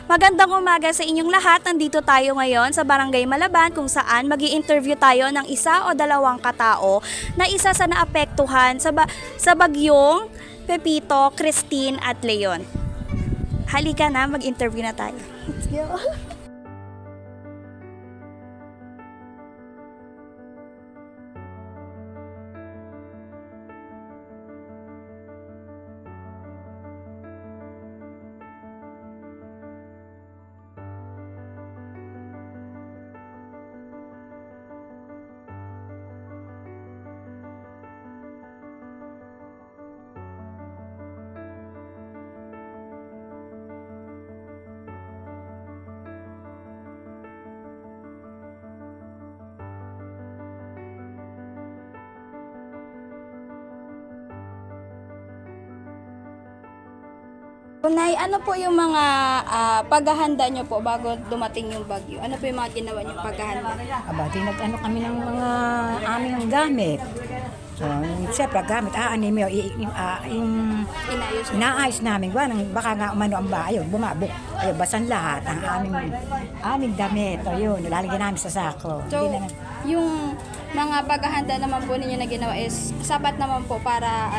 Magandang umaga sa inyong lahat. Nandito tayo ngayon sa Barangay Malaban kung saan magi-interview tayo ng isa o dalawang katao na isa sa naapektuhan sa bagyong Pepito, Christine at Leon. Halika na, mag-interview na tayo. Let's go. Nay, ano po yung mga paghahanda nyo po bago dumating yung bagyo? Ano po yung mga ginawa nyo paghahanda? Aba, dinag-ano kami ng mga aming gamit. So, siyempre, gamit, yung inaayos namin. Baka nga umano ang bahay, bumabok. Ayun, basan lahat ang aming damit. Ayun, nilalagyan namin sa sako. So, yung mga paghahanda naman po ninyo na ginawa is sapat naman po para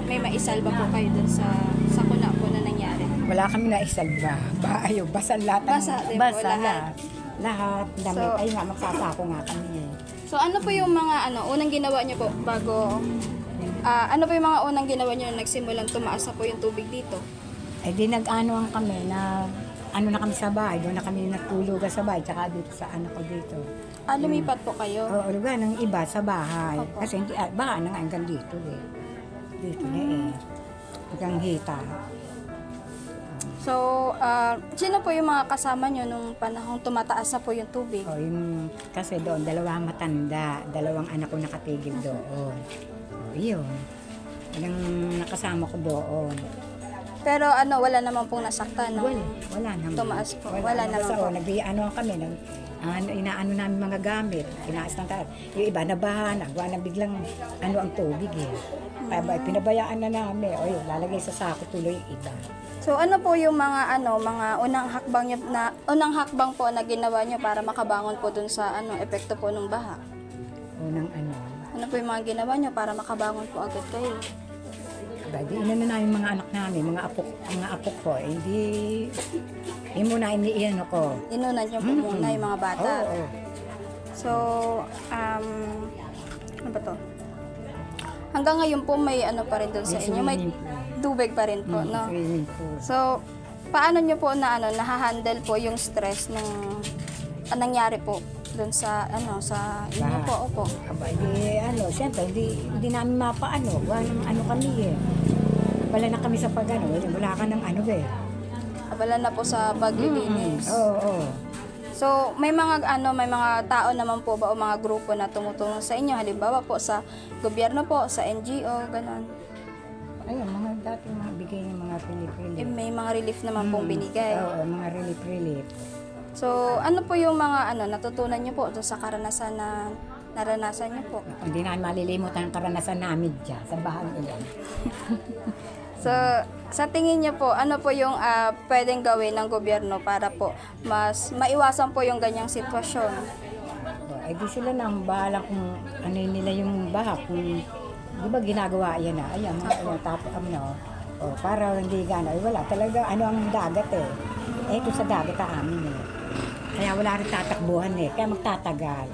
may maisalba po kayo dun sa kuna po na nangyari. Wala kami na isalba. Ayun, basan lahat. Basa din po lahat. Lahat, damit. So, ayun nga, magsasako nga kami. So ano po yung mga unang ginawa niyo po bago ano po yung mga unang ginawa niyo na nagsimulang tumaas na po yung tubig dito? Eh di nag-ano kami na na kami sa bahay, doon na kami natulugan sa bahay, tsaka dito sa anak ko dito. Lumipat po kayo? Oo, lugar ng iba sa bahay. Opo. Kasi hindi, baka na nga hanggang dito eh. Dito na eh. Hanggang hita. So, sino po yung mga kasama nyo nung panahong tumataas na po yung tubig? O, kasi doon, dalawang matanda, dalawang anak ko nakatigil doon. O, yun. Walang nakasama ko doon. Pero wala naman pong nasaktan nung Wala naman. tumaas po? Wala naman po. Kami, inaano namin mga gamit, inaas ng talat. Yung iba nabahan, nagwa na biglang ang tubig eh. Kaya pinabayaan na namin, o yun, lalagay sa sako tuloy yung iba. So ano po yung mga mga unang hakbang po na ginawa nyo para makabangon po dun sa epekto po ng baha? Unang Ano po yung mga ginawa nyo para makabangon po agad kayo? Di na namin mga anak namin, mga apo ko, hindi muna iniiano ko. Inunan nyo po muna yung mga bata. Oo. So, ano ba to? Hanggang ngayon po may pa rin doon sa inyo, may tubig pa rin po, no? So, paano nyo po nahahandle po yung stress nung nangyari po doon sa sa inyo po? Opo. Aba, siyempre, hindi namin mapaano. Wala kami eh. Wala na kami sa wala ka ng Abala na po sa paglilinis. Oo. So, may mga tao naman po ba o mga grupo na tumutulong sa inyo? Halimbawa po sa gobyerno po, sa NGO, ganon. Ayun, mga dating mga bigay ng mga relief. May mga relief naman pong binigay. Oo, mga relief. So, ano po yung mga natutunan niyo po doon sa karanasan na naranasan niyo po? Hindi namin malilimot ang karanasan namin dyan, sa bahagi yan. So, sa tingin niyo po, ano po yung pwedeng gawin ng gobyerno para po mas maiwasan po yung ganyang sitwasyon? Di sila nang bahala kung nila yung baha, kung di ba ginagawa yan na, ayan, tapos para hindi wala talaga, ang dagat eh. Ito sa dagat amin eh. Kaya wala rin tatakbuhan eh, kaya magtatagal.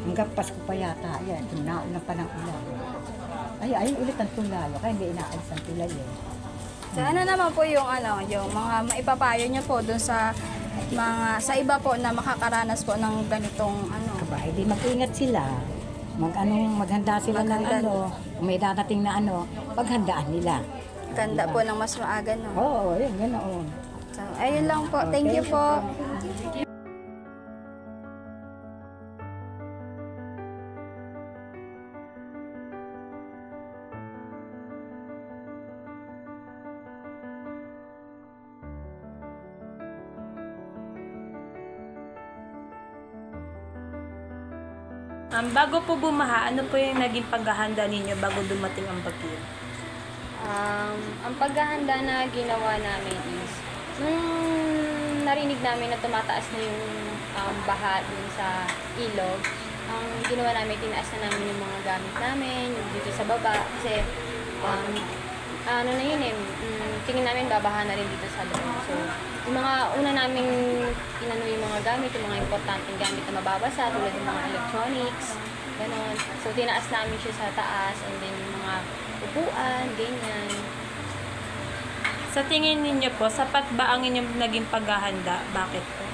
Hanggang Pasko pa yata, ayan, nauna pa ng ulan. Ayun ulit ang tulalo, kaya hindi inaalis ang tulay eh. So, ano naman po yung yung mga maipapayo niyo po doon sa sa iba po na makakaranas po ng ganitong Aba, di mag-ingat sila. Maghanda sila ng may dadating na paghandaan nila. Ganda po ng mas maaga, no? Oo, yun, ganoon. So, ayun lang po. Thank you po. Bago po bumaha, ano po yung naging paghahanda ninyo bago dumating ang bagyo? Ang paghahanda na ginawa namin is, Nung narinig namin na tumataas na yung baha dun sa ilog, ang ginawa namin, tinaas na namin yung mga gamit namin, yung dito sa baba, kasi ano na yun tingin namin babaha na rin dito sa loob. So, yung mga una namin inano yung mga gamit, yung mga importanteng gamit na mababasa, tulad ng mga electronics, ganon. So, tinaas namin siya sa taas, and then yung mga upuan, ganyan. Sa tingin ninyo po, sapat ba ang inyong naging paghahanda? Bakit po?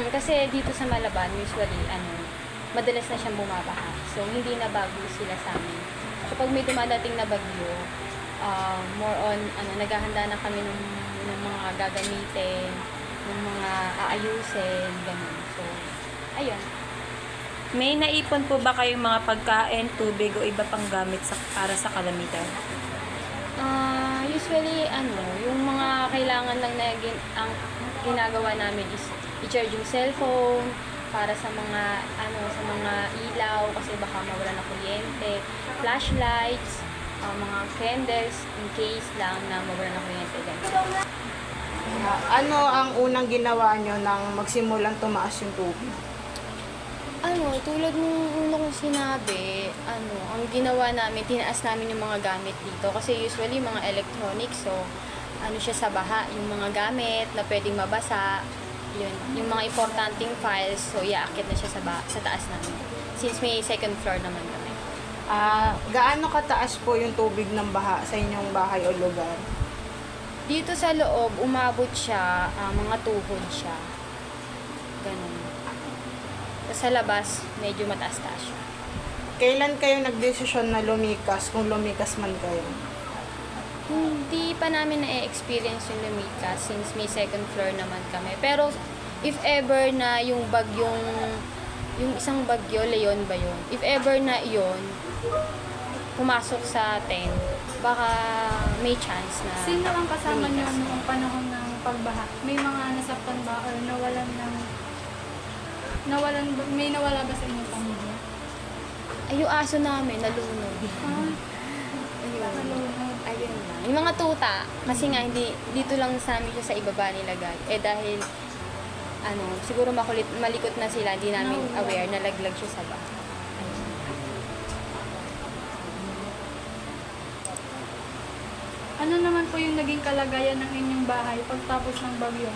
Kasi dito sa Malaban, usually, madalas na siyang bumabaha. So, hindi na bago sila sa amin. Kapag may dumadating na bagyo, more on, naghahanda na kami ng mga gagamitin, ng mga aayusin, gano'n. So, ayun. May naipon po ba kayong mga pagkain, tubig o iba pang gamit para sa kalamitan? Usually, yung mga kailangan lang na ang ginagawa namin is i-charge yung cellphone para sa mga sa mga ilaw kasi baka mawala na kuryente, flashlights, mga candles in case lang na mawala na kuryente. Ano ang unang ginawa nyo nang magsimulang tumaas yung tubig? Tulad nung una kong sinabi, ang ginawa namin, tinaas namin yung mga gamit dito. Kasi usually, mga electronics, so, siya sa baha, yung mga gamit na pwedeng mabasa, yun, yung mga importanteng files, so, iaakit na siya sa taas namin. Since may second floor naman kami. Gaano kataas po yung tubig ng baha sa inyong bahay o lugar? Dito sa loob, umabot siya, mga tuhod siya. Ganun. Sa labas, medyo mataas-taas siya. Kailan kayo nagdesisyon na lumikas, kung lumikas man kayo? Hindi pa namin na-experience yung lumikas since may second floor naman kami. Pero if ever na yung isang bagyo, Leon ba yun? If ever na yun, pumasok sa atin, baka may chance na Sino ang kasama niyo lumikas. noong panahon ng pagbaha? May mga nasaktan ba or may nawala ba sa inyong pamilya? Ay, yung aso namin, nalunod. Ayun lang. Yung mga tuta, kasi nga, dito lang sa amin siya sa ibaba nilagay. Dahil, siguro malikot na sila, hindi namin aware, nalaglag siya sa baha. Ano naman po yung naging kalagayan ng inyong bahay pagtapos ng bagyo?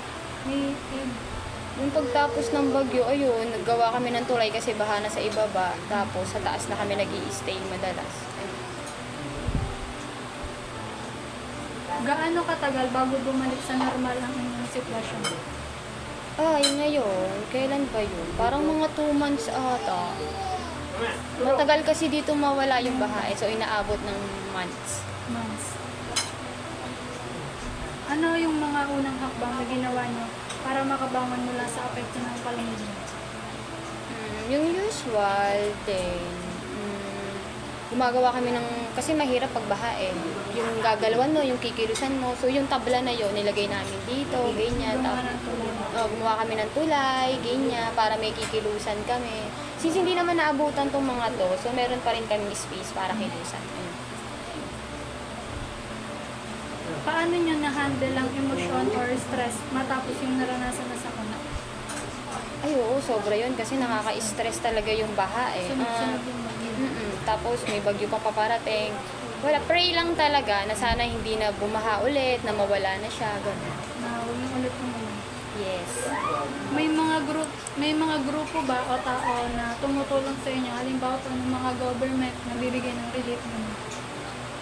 Yung pagtapos ng bagyo, ayun, naggawa kami ng tulay kasi baha na sa ibaba. Tapos sa taas na kami nag-i-stay madalas. Gaano katagal bago bumalik sa normal ang inyong sitwasyon? Ngayon, kailan ba yun? Parang mga 2 months ata. Matagal kasi dito mawala yung baha, so inaabot ng months. Ano yung mga unang hakbang na ginawa niyo para makabangon mula sa apekto ng kalamidad? Yung usual din, gumagawa kami kasi mahirap pagbaha yung gagalawan mo, yung kikilusan mo, so yung tabla na yun, nilagay namin dito, ganyan, gumawa kami ng tulay, ganyan, para may kikilusan kami. Since hindi naman naabutan tong mga to, so meron pa rin kami space para kilusan. Paano niyo na-handle ang emosyon or stress matapos yung naranasan na sakuna? Ay, oo, sobra yun kasi nakaka-stress talaga yung baha Sunod-sunod yung bagyo. Tapos may bagyo pa paparating. Wala, pray lang talaga na sana hindi na bumaha ulit, na mawala na siya, gano'n. Na huwag yung ulit umulan. Yes. May mga grupo ba o tao na tumutulong sa inyo? Halimbawa po ng mga government na bibigyan ng relief naman.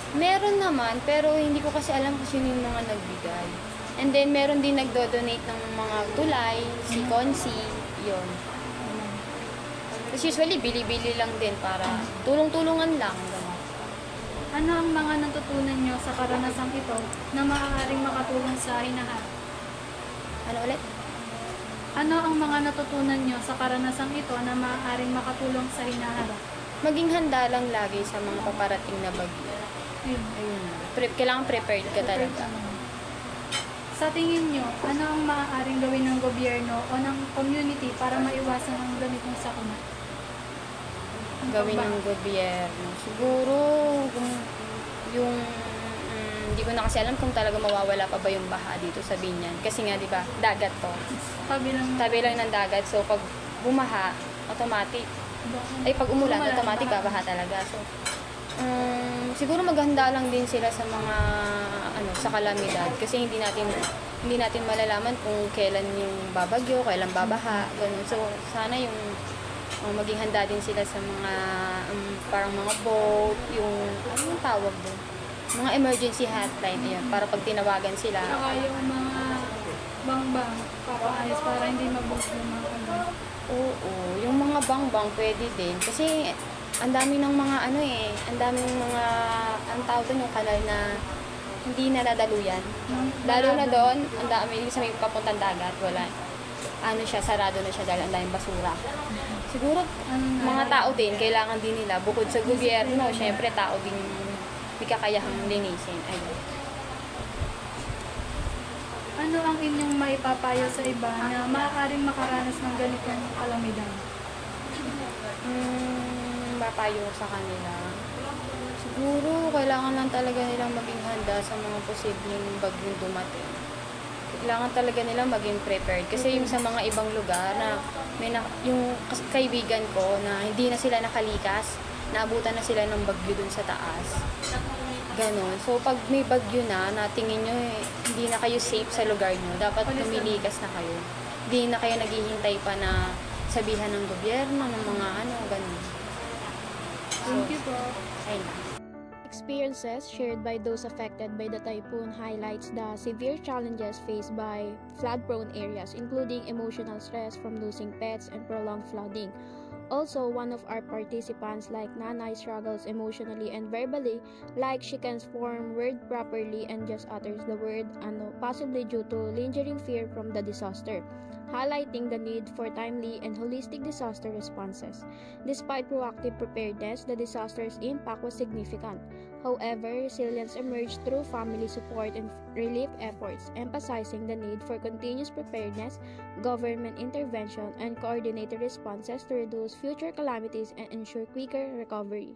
Meron naman, pero hindi ko kasi alam kung sino yung mga nagbigay. And then, meron din nagdo-donate ng mga tulay, si Consi, yun. Tapos usually, bili-bili lang din para tulong-tulungan lang. Ganun. Ano ang mga natutunan nyo sa karanasang ito na maaaring makatulong sa hinaharap? Ano ulit? Ano ang mga natutunan nyo sa karanasang ito na maaaring makatulong sa hinaharap? Maging handa lang lagi sa mga paparating na bagyo. Ayun. Kailangan prepared ka talaga. Sa tingin nyo, ano ang maaaring gawin ng gobyerno o ng community para maiwasan ang ganitong sakuna? Gawin ng gobyerno. Siguro, yung hindi ko ko na kasi alam kung talaga mawawala pa ba yung baha dito sa Binyan. Kasi nga, di ba, dagat to. Tabi lang ng dagat. So, pag bumaha, automatic. Ay, pag umulan, automatic babaha talaga. So, siguro maghanda lang din sila sa mga, sa kalamidad. Kasi hindi natin malalaman kung kailan yung babagyo, kailan babaha, ganun. So, sana yung maging handa din sila sa mga parang mga boat, ano yung tawag doon? Mga emergency hotline, ayan, para pag tinawagan sila. Saka yung mga bang-bang, papaayos para hindi mabog yung mga Oo, yung mga bang-bang pwede din. Kasi ang dami ng mga ang dami ng mga, ang tawag doon yung kanal na hindi nadadaluyan. Lalo na doon, ang dami, sa may papuntang dagat, wala. Sarado na siya dahil ang daming basura. Siguro, mga tao din, kailangan din nila, bukod sa gobyerno, syempre tao din may kakayahang linisin. Ayun. Ano ang inyong maipapayo sa iba na maaaring makaranas ng ganitong kalamidad? Mapayo sa kanila. Siguro, kailangan lang talaga nilang maging handa sa mga posibleng bagyong dumating. Kailangan talaga nilang maging prepared. Kasi yung sa mga ibang lugar na yung kaibigan ko na hindi na sila nakalikas, naabutan na sila ng bagyo dun sa taas. Ganon. So, pag may bagyo na tingin nyo hindi na kayo safe sa lugar nyo, dapat lumilikas na kayo. Hindi na kayo naghihintay pa na sabihan ng gobyerno, ng mga ganon. Thank you po. Ayun. Experiences shared by those affected by the typhoon highlights the severe challenges faced by flood-prone areas, including emotional stress from losing pets and prolonged flooding. Also, one of our participants, like Nanay, struggles emotionally and verbally, like she can form word properly and just utters the word ano, possibly due to lingering fear from the disaster, highlighting the need for timely and holistic disaster responses. Despite proactive preparedness, the disaster's impact was significant. However, resilience emerged through family support and relief efforts, emphasizing the need for continuous preparedness, government intervention, and coordinated responses to reduce future calamities and ensure quicker recovery.